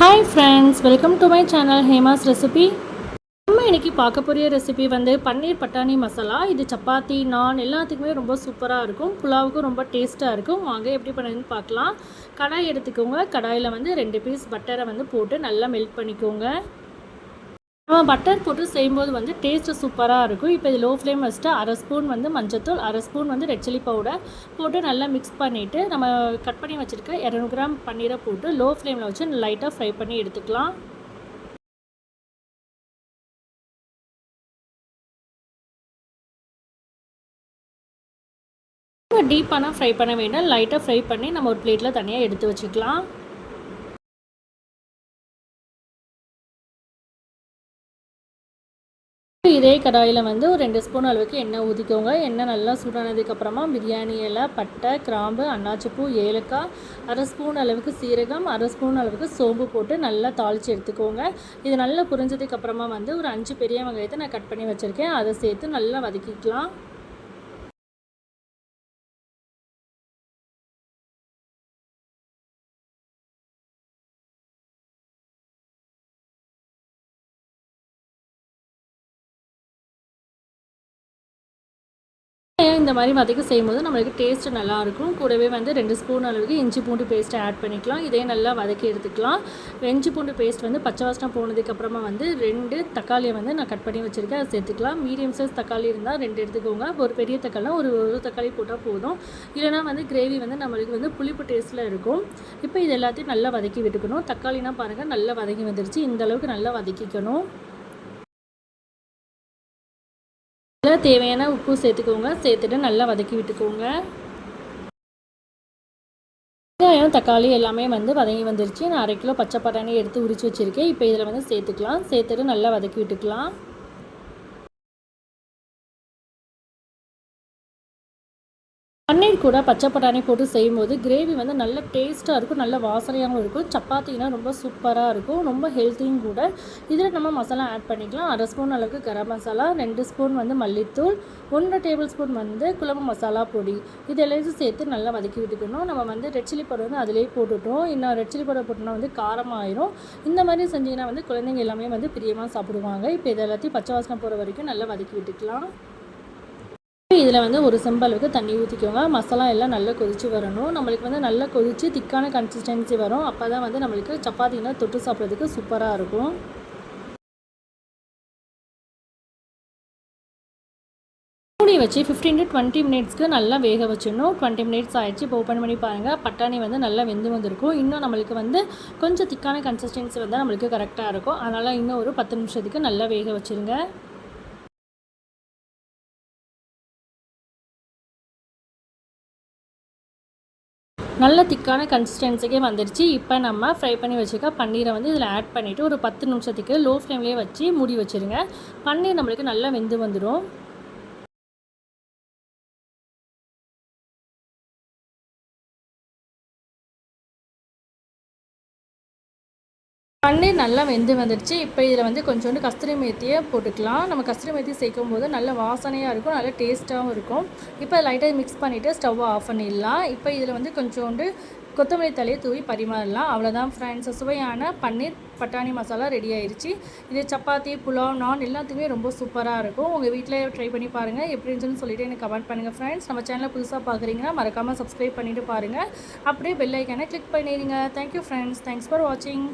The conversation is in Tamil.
Hi friends, welcome to my channel Hema's recipe. நம்ம இன்றைக்கி பார்க்க போகிற ரெசிபி வந்து பன்னீர் பட்டாணி மசாலா. இது சப்பாத்தி, நான் எல்லாத்துக்குமே ரொம்ப சூப்பராக இருக்கும். புலாவுக்கும் ரொம்ப டேஸ்ட்டாக இருக்கும். வாங்க எப்படி பண்ணுறதுன்னு பார்க்கலாம். கடாய் எடுத்துக்கோங்க. கடாயில் வந்து 2 பீஸ் பட்டரை வந்து போட்டு நல்லா மெல்ட் பண்ணிக்கோங்க. நம்ம பட்டர் போட்டு செய்யும்போது வந்து டேஸ்ட்டு சூப்பராக இருக்கும். இப்போ இது லோ ஃப்ளேம் வச்சுட்டு 1/2 ஸ்பூன் வந்து மஞ்சத்தூள், 1/2 ஸ்பூன் வந்து ரெட் சில்லி பவுடர் போட்டு நல்லா மிக்ஸ் பண்ணிவிட்டு நம்ம கட் பண்ணி வச்சுருக்க 200 கிராம் பன்னீரை போட்டு லோ ஃப்ளேமில் வச்சு லைட்டாக ஃப்ரை பண்ணி எடுத்துக்கலாம். டீப்பான ஃப்ரை பண்ண வேண்டாம், லைட்டாக ஃப்ரை பண்ணி நம்ம ஒரு பிளேட்டில் தனியாக எடுத்து வச்சுக்கலாம். இதே கடாயில் வந்து ஒரு 2 ஸ்பூன் அளவுக்கு எண்ணெய் ஊற்றிக்கோங்க. எண்ணெய் நல்லா சூடானதுக்கப்புறமா பிரியாணி இலை, பட்டை, கிராம்பு, அன்னாச்சிப்பூ, ஏலக்காய், 1/2 ஸ்பூன் அளவுக்கு சீரகம், 1/2 ஸ்பூன் அளவுக்கு சோம்பு போட்டு நல்லா தாளித்து எடுத்துக்கோங்க. இது நல்லா புரிஞ்சதுக்கப்புறமா வந்து ஒரு 5 பெரிய வெங்காயத்தை நான் கட் பண்ணி வச்சுருக்கேன். அதை சேர்த்து நல்லா வதக்கிக்கலாம். இந்த மாதிரி வதக்கி செய்யும்போது நம்மளுக்கு டேஸ்ட்டு நல்லாயிருக்கும். கூடவே வந்து 2 ஸ்பூன் அளவுக்கு இஞ்சி பூண்டு பேஸ்ட்டை ஆட் பண்ணிக்கலாம். இதே நல்லா வதக்கி எடுத்துக்கலாம். இஞ்சி பூண்டு பேஸ்ட் வந்து பச்சை வாசனை போனதுக்கப்புறமா வந்து 2 தக்காளியை வந்து நான் கட் பண்ணி வச்சுருக்கேன். அதை சேர்த்துக்கலாம். மீடியம் சைஸ் தக்காளி இருந்தால் 2 எடுத்துக்கோங்க. ஒரு பெரிய தக்காளினா ஒரு தக்காளி போட்டால் போதும். இல்லைனா வந்து கிரேவி வந்து நம்மளுக்கு வந்து புளிப்பு டேஸ்ட்டில் இருக்கும். இப்போ இது எல்லாத்தையும் நல்லா வதக்கி விட்டுக்கணும். தக்காளினா பாருங்கள் நல்லா வதக்கி வந்துருச்சு. இந்த அளவுக்கு நல்லா வதக்கிக்கணும். தேவையான உப்பு சேர்த்துக்கோங்க. சேர்த்துட்டு நல்லா வதக்கி விட்டுக்கோங்க. வெங்காயம், தக்காளி எல்லாமே வந்து வதங்கி வந்துருச்சு. நான் 1/2 கிலோ பச்சை பட்டாணி எடுத்து உரிச்சு வச்சுருக்கேன். இப்போ இதில் வந்து சேர்த்துக்கலாம். சேர்த்துட்டு நல்லா வதக்கி விட்டுக்கலாம். பன்னீர் கூட பச்சை பட்டாணி போட்டு செய்யும்போது கிரேவி வந்து நல்ல டேஸ்ட்டாக இருக்கும், நல்ல வாசனையாகவும் இருக்கும். சப்பாத்தினா ரொம்ப சூப்பராக இருக்கும், ரொம்ப ஹெல்த்தியும் கூட. இதில் நம்ம மசாலா ஆட் பண்ணிக்கலாம். 1/2 ஸ்பூன் அளவுக்கு கரம் மசாலா, 2 ஸ்பூன் வந்து மல்லித்தூள், 1 டேபிள் ஸ்பூன் வந்து குழம்பு மசாலா பொடி, இது எல்லாத்தையும் சேர்த்து நல்லா வதக்கி விட்டுக்கணும். நம்ம வந்து ரெட் சில்லி பவுடர் வந்து அதிலே போட்டுட்டோம். இன்னும் ரெட் சில்லி பவுடர் போட்டோம்னா வந்து காரமாயிரும். இந்த மாதிரி செஞ்சிங்கன்னா வந்து குழந்தைங்க எல்லாமே வந்து பிரியமாக சாப்பிடுவாங்க. இப்போ இது எல்லாத்தையும் பச்சை வாசனை போகிற வரைக்கும் நல்லா வதக்கி விட்டுக்கலாம். இதில் வந்து ஒரு செம்பு அளவுக்கு தண்ணி ஊற்றிக்கோங்க. மசாலா எல்லாம் நல்லா கொதித்து வரணும். நம்மளுக்கு வந்து நல்லா கொதித்து திக்கான கன்சிஸ்டன்சி வரும். அப்போ தான் வந்து நம்மளுக்கு சப்பாத்தினா தொட்டு சாப்பிட்றதுக்கு சூப்பராக இருக்கும். மூடி வச்சு 15 to 20 மினிட்ஸ்க்கு நல்லா வேக வச்சிடணும். 20 மினிட்ஸ் ஆகிடுச்சு. இப்போ ஓப்பன் பண்ணி பாருங்கள். பட்டாணி வந்து நல்லா வெந்து வந்திருக்கும். இன்னும் நம்மளுக்கு வந்து கொஞ்சம் திக்கான கன்சிஸ்டன்சி வந்தால் நம்மளுக்கு கரெக்டாக இருக்கும். அதனால் இன்னும் ஒரு 10 நிமிஷத்துக்கு நல்லா வேக வச்சுருங்க. நல்ல திக்கான கன்சிஸ்டன்சிக்கே வந்துடுச்சு. இப்போ நம்ம ஃப்ரை பண்ணி வச்சுருக்க பன்னீரை வந்து இதில் ஆட் பண்ணிவிட்டு ஒரு 10 நிமிஷத்துக்கு லோ ஃப்ளேம்லேயே வச்சு மூடி வச்சுருங்க. பன்னீர் நம்மளுக்கு நல்லா வெந்து வந்துடும். பன்னீர் நல்லா வெந்து வந்துடுச்சு. இப்போ இதில் வந்து கொஞ்சோண்டு கஸ்தூரி மேத்தியை போட்டுக்கலாம். நம்ம கஸ்தூரி மேத்தி சேர்க்கும் போது நல்ல வாசனையாக இருக்கும், நல்ல டேஸ்ட்டாகவும் இருக்கும். இப்போ லைட்டாக மிக்ஸ் பண்ணிவிட்டு ஸ்டவ்வை ஆஃப் பண்ணிடலாம். இப்போ இதில் வந்து கொஞ்சோண்டு கொத்தமல்லி தலையை தூவி பரிமாறலாம். அவ்வளோதான் ஃப்ரெண்ட்ஸ், சுவையான பன்னீர் பட்டாணி மசாலா ரெடி ஆயிடுச்சு. இது சப்பாத்தி, புலாவ், நான் எல்லாத்துக்குமே ரொம்ப சூப்பராக இருக்கும். உங்கள் வீட்டில் ட்ரை பண்ணி பாருங்கள். எப்படி இருந்துச்சுன்னு சொல்லிவிட்டு எனக்கு கமெண்ட் பண்ணுங்கள் ஃப்ரெண்ட்ஸ். நம்ம சேனலை புதுசாக பார்க்குறீங்கன்னா மறக்காமல் சப்ஸ்கிரைப் பண்ணிவிட்டு பாருங்கள். அப்படியே பெல் ஐக்கானை கிளிக் பண்ணிடுங்க. Thank you friends. தேங்க்ஸ் ஃபார் வாட்சிங்.